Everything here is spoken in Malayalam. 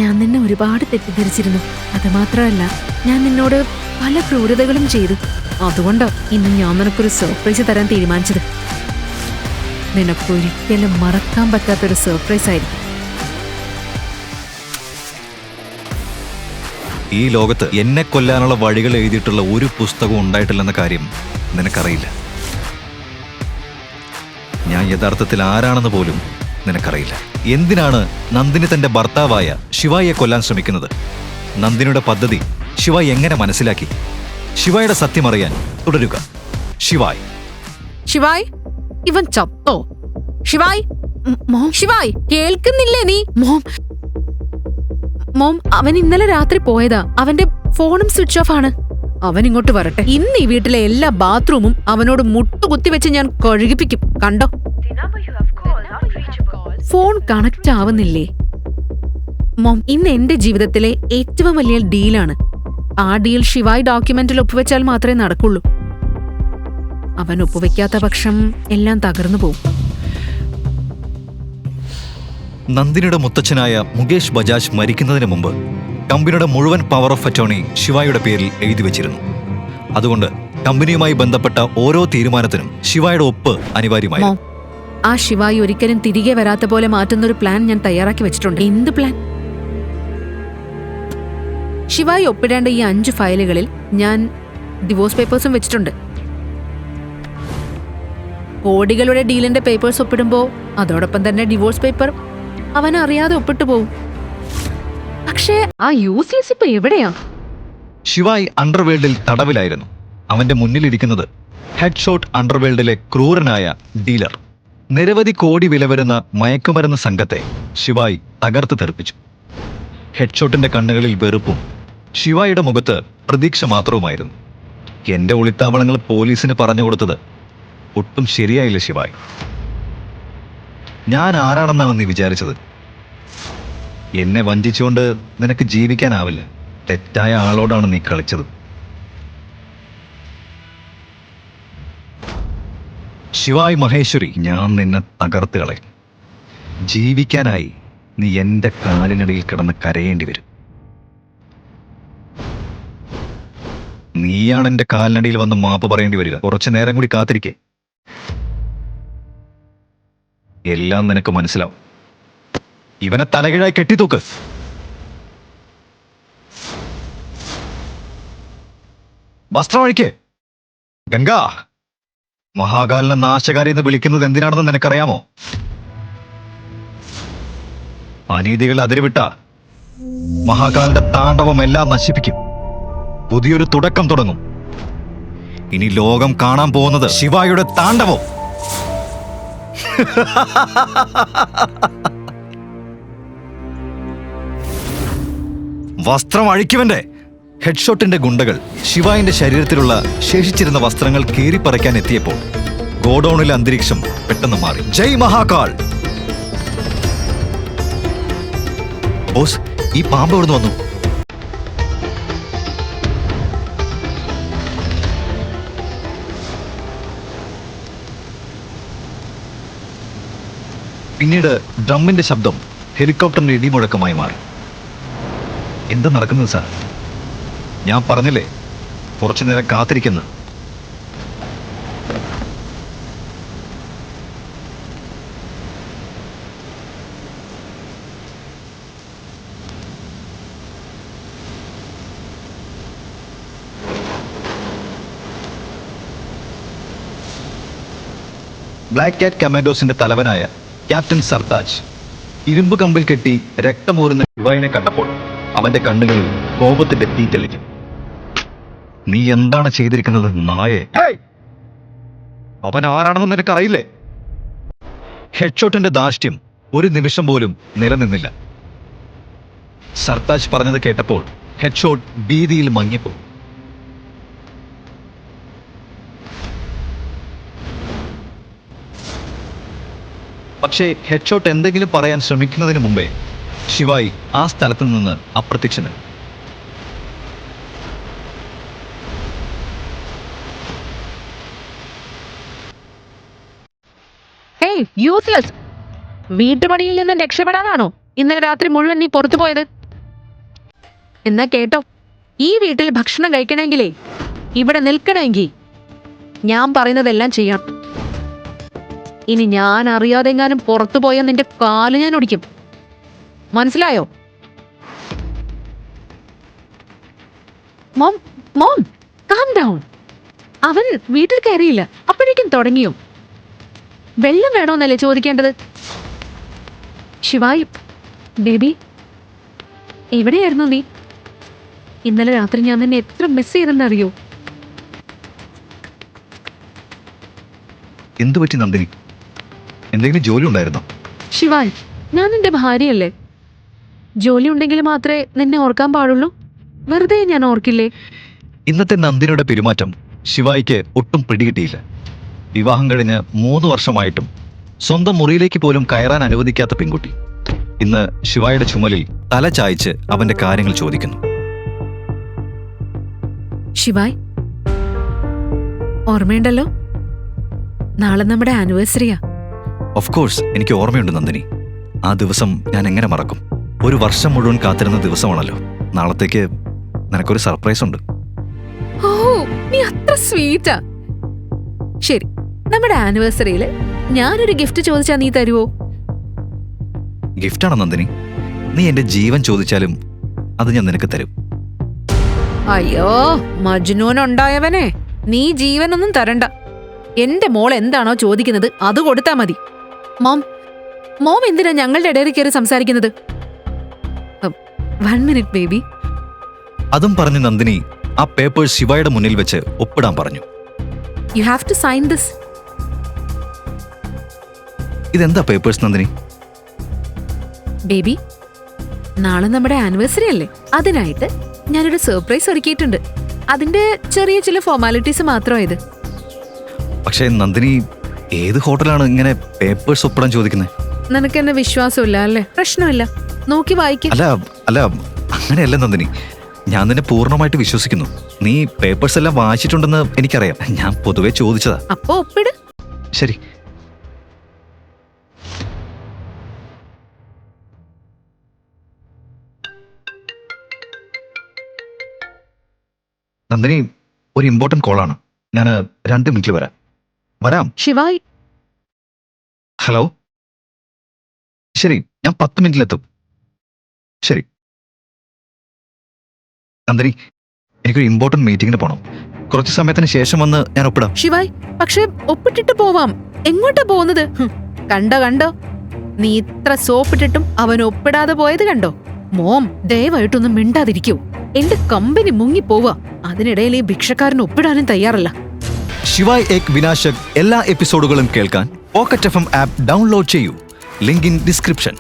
ഞാൻ നിന്നെ ഒരുപാട് തെറ്റിദ്ധരിച്ചിരുന്നു. അത് മാത്രമല്ല, ഞാൻ നിന്നോട് പല ക്രൂരതകളും ചെയ്തു. അതുകൊണ്ടാ ഇന്ന് ഞാൻ നിനക്കൊരു സർപ്രൈസ് തരാൻ തീരുമാനിച്ചത്. നിനക്കൊരിക്കലും മറക്കാൻ പറ്റാത്തൊരു സർപ്രൈസ് ആയിരിക്കും. ഈ ലോകത്ത് എന്നെ കൊല്ലാനുള്ള വഴികൾ എഴുതിയിട്ടുള്ള ഒരു പുസ്തകവും ഉണ്ടായിട്ടില്ലെന്ന കാര്യം നിനക്കറിയില്ല. ഞാൻ യഥാർത്ഥത്തിൽ ആരാണെന്ന് പോലും നിനക്കറിയില്ല. എന്തിനാണ് നന്ദിനി തന്റെ ഭർത്താവായ ശിവായിയെ കൊല്ലാൻ ശ്രമിക്കുന്നത്? നന്ദിനിയുടെ പദ്ധതി ശിവായി എങ്ങനെ മനസ്സിലാക്കി? ശിവായുടെ സത്യം അറിയാൻ തുടരുക. ശിവായ് ശിവായ്, ഇവൻ ചത്തോ? ശിവായ്, മോം, ശിവായ് കേൾക്കുന്നില്ലേ നീ? മോം, അവൻ ഇന്നലെ രാത്രി പോയതാ. അവന്റെ ഫോണും സ്വിച്ച് ഓഫ് ആണ്. അവൻ ഇങ്ങോട്ട് വരട്ടെ. ഇന്ന് ഈ വീട്ടിലെ എല്ലാ ബാത്റൂമും അവനോട് മുട്ടുകുത്തിവെച്ച് ഞാൻ കഴുകിപ്പിക്കും. കണ്ടോ? Phone connect ആവുന്നില്ലേ? മോം, ഇന്ന് എന്റെ ജീവിതത്തിലെ ഏറ്റവും വലിയ ഡീലാണ്. ആ ഡീൽ ശിവായ് ഡോക്യുമെന്റിൽ ഒപ്പുവെച്ചാൽ മാത്രമേ നടക്കുള്ളൂ. അവൻ ഒപ്പുവെക്കാത്ത പക്ഷം എല്ലാം തകർന്നു പോവും. നന്ദിനിയുടെ മുത്തച്ഛനായ മുകേഷ് ബജാജ് മരിക്കുന്നതിന് മുമ്പ് കമ്പനിയുടെ മുഴുവൻ പവർ ഓഫ് അറ്റോർണി ശിവായുടെ പേരിൽ എഴുതി വെച്ചിരുന്നു. അതുകൊണ്ട് കമ്പനിയുമായി ബന്ധപ്പെട്ട ഓരോ തീരുമാനത്തിനും ശിവായുടെ ഒപ്പ് അനിവാര്യമായിരുന്നു. ആ ശിവായി ഒരിക്കലും തിരികെ വരാത്ത പോലെ മാറ്റുന്നൊരു പ്ലാൻ ഞാൻ തയ്യാറാക്കി വെച്ചിട്ടുണ്ട്. എന്ത് പ്ലാൻ? ശിവായി ഒപ്പിടേണ്ട ഈ 5 ഫയലുകളിൽ ഞാൻ ഡിവോഴ്സ് പേപ്പേഴ്സും വെച്ചിട്ടുണ്ട്. കോടികളുടെ ഡീലിന്റെ പേപ്പേഴ്സ് ഒപ്പിടുമ്പോ അതോടൊപ്പം തന്നെ ഡിവോഴ്സ് പേപ്പർ അവൻ അറിയാതെ ഒപ്പിട്ടു പോവും. പക്ഷേ ആ യൂസ്ലെസ് ഇപ്പൊ എവിടെയാ? ശിവായ് അണ്ടർവേൾഡിൽ തടവിലായിരുന്നു. അവന്റെ മുന്നിലിരിക്കുന്നത് ഹെഡ് ഷോട്ട് അണ്ടർവേൾഡിലെ ക്രൂരനായ ഡീലർ. നിരവധി കോടി വില വരുന്ന മയക്കുമരുന്ന് സംഘത്തെ ശിവായ് തകർത്ത് തെറിപ്പിച്ചു. ഹെഡ്ഷോട്ടിന്റെ കണ്ണുകളിൽ വെറുപ്പും ശിവായുടെ മുഖത്ത് പ്രതീക്ഷ മാത്രവുമായിരുന്നു. എന്റെ ഒളിത്താവളങ്ങൾ പോലീസിന് പറഞ്ഞു കൊടുത്തത് ഒട്ടും ശരിയായില്ല ശിവായ്. ഞാൻ ആരാണെന്നാണ് നീ വിചാരിച്ചത്? എന്നെ വഞ്ചിച്ചുകൊണ്ട് നിനക്ക് ജീവിക്കാനാവില്ല. തെറ്റായ ആളോടാണ് നീ കളിച്ചത്. ശിവായ് മഹേശ്വരി, ഞാൻ നിന്നെ തകർത്ത് കളയും. ജീവിക്കാനായി നീ എന്റെ കാലിനടിയിൽ കിടന്ന് കരയേണ്ടി വരും. നീയാണ് എന്റെ കാലിനടിയിൽ വന്ന് മാപ്പ് പറയേണ്ടി വരിക. കുറച്ചു നേരം കൂടി കാത്തിരിക്കേ, എല്ലാം നിനക്ക് മനസ്സിലാവും. ഇവനെ തലകീഴായി കെട്ടിത്തൂക്ക്. വസ്ത്രമഴിക്ക്. ഗംഗ, മഹാകാലിനെ നാശകാരി എന്ന് വിളിക്കുന്നത് എന്തിനാണെന്ന് നിനക്കറിയാമോ? അനീതികൾ അതിരുവിട്ട മഹാകാലിന്റെ താണ്ഡവം എല്ലാം നശിപ്പിക്കും. പുതിയൊരു തുടക്കം തുടങ്ങും. ഇനി ലോകം കാണാൻ പോകുന്നത് ശിവായുടെ താണ്ഡവം. വസ്ത്രം അഴിക്കുവന്റെ. ഹെഡ്ഷോട്ടിന്റെ ഗുണ്ടകൾ ശിവായിന്റെ ശരീരത്തിലുള്ള ശേഷിച്ചിരുന്ന വസ്ത്രങ്ങൾ കീറിപ്പറിക്കാൻ എത്തിയപ്പോൾ ഗോഡൌണിലെ അന്തരീക്ഷം പെട്ടെന്ന് മാറി. ജയ് മഹാകാൾ. ബോസ്, ഈ പാമ്പ് എവിടുന്ന് വന്നു? പിന്നീട് ഡ്രമ്മിന്റെ ശബ്ദം ഹെലികോപ്റ്ററിന്റെ ഇടിമുഴക്കമായി മാറി. എന്താ നടക്കുന്നത് സാർ? ഞാൻ പറഞ്ഞില്ലേ കുറച്ചു നേരം കാത്തിരിക്കുന്നു. ബ്ലാക്ക് കാറ്റ് കമാൻഡോസിന്റെ തലവനായ ക്യാപ്റ്റൻ സർതാജ് ഇരുമ്പ് കമ്പിൽ കെട്ടി രക്തമൂറുന്ന ശിവായിനെ കണ്ടപ്പോൾ അവന്റെ കണ്ണുകളിൽ കോപത്തിന്റെ തീ തെളിഞ്ഞു. നീ എന്താണ് ചെയ്തിരിക്കുന്നത് നായേ? അവൻ ആരാണെന്ന് നിനക്കറിയില്ലേ? ഹെഡ്ഷോട്ടിന്റെ ധാർഷ്ട്യം ഒരു നിമിഷം പോലും നിലനിന്നില്ല. സർതാജ് പറഞ്ഞത് കേട്ടപ്പോൾ ഹെഡ്ഷോട്ട് ഭീതിയിൽ മങ്ങിപ്പോയി. പക്ഷേ ഹെഡ്ഷോട്ട് എന്തെങ്കിലും പറയാൻ ശ്രമിക്കുന്നതിന് മുമ്പേ ശിവായി ആ സ്ഥലത്ത് നിന്ന് അപ്രത്യക്ഷനായി. യൂസ്ലെസ്. വീട്ടുപണിയിൽ നിന്ന് രക്ഷപ്പെടാനാണോ ഇന്നലെ രാത്രി മുഴുവൻ നീ പുറത്തു പോയത്? എന്നാ കേട്ടോ, ഈ വീട്ടിൽ ഭക്ഷണം കഴിക്കണമെങ്കിലേ ഇവിടെ നിൽക്കണമെങ്കിൽ ഞാൻ പറയുന്നതെല്ലാം ചെയ്യണം. ഇനി ഞാൻ അറിയാതെങ്ങാനും പുറത്തു പോയാൽ നിന്റെ കാല് ഞാൻ ഒടിക്കും. മനസ്സിലായോ? Mom mom calm down. അവൻ വീട്ടിൽ കയറിയില്ല, അപ്പോഴേക്കും തുടങ്ങിയോ? വെള്ളം വേണോന്നല്ലേ ചോദിക്കേണ്ടത്? ശിവായി ബേബി, എവിടെയായിരുന്നു നീ? ഇന്നലെ രാത്രി ഞാൻ നിന്നെ എത്ര മിസ് ചെയ്തെന്നറിയോ? എന്തു പറ്റി നന്ദിനി? എന്തെങ്കിലും ജോലി ഉണ്ടായിരുന്നോ? ശിവായ്, ഞാൻ നിന്റെ ഭാര്യയല്ലേ. ജോലി ഉണ്ടെങ്കിൽ മാത്രമേ നിന്നെ ഓർക്കാൻ പാടുള്ളൂ. വെറുതെ ഞാൻ ഓർക്കില്ലേ? ഇന്നത്തെ നന്ദിനിയുടെ പെരുമാറ്റം ശിവായിക്ക് ഒട്ടും പിടികിട്ടിയില്ല. വിവാഹം കഴിഞ്ഞ് 3 വർഷമായിട്ടും സ്വന്തം മുറിയിലേക്ക് പോലും കയറാൻ അനുവദിക്കാത്ത പെൺകുട്ടി ഇന്ന് ശിവായുടെ ചുമലിൽ തല ചായ്ച്ച് അവന്റെ കാര്യങ്ങൾ ചോദിക്കുന്നു. ശിവായ്, ഓർമ്മയുണ്ടല്ലോ, നാളെ നമ്മുടെ ആനിവേഴ്സറിയാ. ഓഫ് കോഴ്സ്, എനിക്ക് ഓർമ്മയുണ്ട് നന്ദിനി. ആ ദിവസം ഞാൻ എങ്ങനെ മറക്കും? 1 വർഷം മുഴുവൻ കാത്തിരുന്ന ദിവസമാണല്ലോ. നാളത്തേക്ക് നിനക്കൊരു സർപ്രൈസ് ഉണ്ട്. ഓ, നീ അത്ര സ്വീറ്റാ. ശരി, നമ്മുടെ ആനിവേഴ്സറിയിൽ ഞാനൊരു ഗിഫ്റ്റ് ചോദിച്ചാ നീ തരുവോ? ഗിഫ്റ്റാണോ നന്ദിനി? നീ എന്റെ ജീവൻ ചോദിച്ചാലും അത് ഞാൻ നിനക്ക് തരും. അയ്യോ മജ്നൂനുണ്ടായവനെ, നീ ജീവനൊന്നും തരണ്ട. എന്റെ മോൾ എന്താണോ ചോദിക്കുന്നത് അത് കൊടുത്താ മതി. മോം എന്തിനാ ഞങ്ങളുടെ ഇടയിൽ കയറി സംസാരിക്കുന്നത്? 1 മിനിറ്റ് ബേബി. അതും പറഞ്ഞ് നന്ദിനി ആ പേപ്പേഴ്സ് ശിവായുടെ മുന്നിൽ വെച്ച് ഒപ്പിടാൻ പറഞ്ഞു. You have to sign this. ഇതെന്താ പേപ്പേഴ്സ് നന്ദിനി? ബേബി, നാളെ നമ്മുടെ ആനിവേഴ്സറി അല്ലേ, അതിനായിട്ട് ഞാനൊരു സർപ്രൈസ് ഒരുക്കിയിട്ടുണ്ട്. അതിന്റെ ചെറിയ ചില ഫോർമാലിറ്റീസ് മാത്രമായത്. പക്ഷേ നന്ദിനി, ഏത് ഹോട്ടലാണ് ഇങ്ങനെ പേപ്പേഴ്സ് ഒപ്പിടാൻ ചോദിക്കുന്നത്? നിനക്ക് എന്നെ വിശ്വാസമില്ല അല്ലേ? പ്രശ്നമില്ല, നോക്കി വായിക്ക. അല്ല അങ്ങനെയല്ല നന്ദിനി, ഞാൻ നിന്നെ പൂർണ്ണമായിട്ട് വിശ്വസിക്കുന്നു. നീ പേപ്പേഴ്സ് എല്ലാം വായിച്ചിട്ടുണ്ടെന്ന് എനിക്കറിയാം. ഞാൻ പൊതുവെ ചോദിച്ചതാ. അപ്പോ ഒപ്പിട്. ശരി. നന്ദിനി, ഒരു ഇമ്പോർട്ടന്റ് കോളാണ്. ഞാൻ 2 മിനിറ്റിൽ വരാം. ശിവായ്. ഹലോ. ശരി, ഞാൻ 10 മിനിറ്റിലെത്തും. ശരി. നന്ദിനി, എനിക്കൊരു ഇമ്പോർട്ടന്റ് മീറ്റിംഗിന് പോകണം. കുറച്ച് സമയത്തിന് ശേഷം വന്ന് ഞാൻ ഒപ്പിടാം. ശിവായ്, പക്ഷെ ഒപ്പിട്ടിട്ട് പോവാം. എങ്ങോട്ടാ പോകുന്നത്? കണ്ടോ, നീ ഇത്ര സോപ്പിട്ടിട്ടും അവൻ ഒപ്പിടാതെ പോയത് കണ്ടോ? മോം, ദയവായിട്ടൊന്നും മിണ്ടാതിരിക്കൂ. എന്റെ കമ്പനി മുങ്ങിപ്പോവാ. അതിനിടയിൽ ഈ ഭിക്ഷക്കാരൻ ഒപ്പിടാനും തയ്യാറല്ല. ശിവായ് ഏക് വിനാശക് എല്ലാ എപ്പിസോഡുകളും കേൾക്കാൻ പോക്കറ്റ് FM ആപ്പ് ഡൗൺലോഡ് ചെയ്യൂ. Link in description.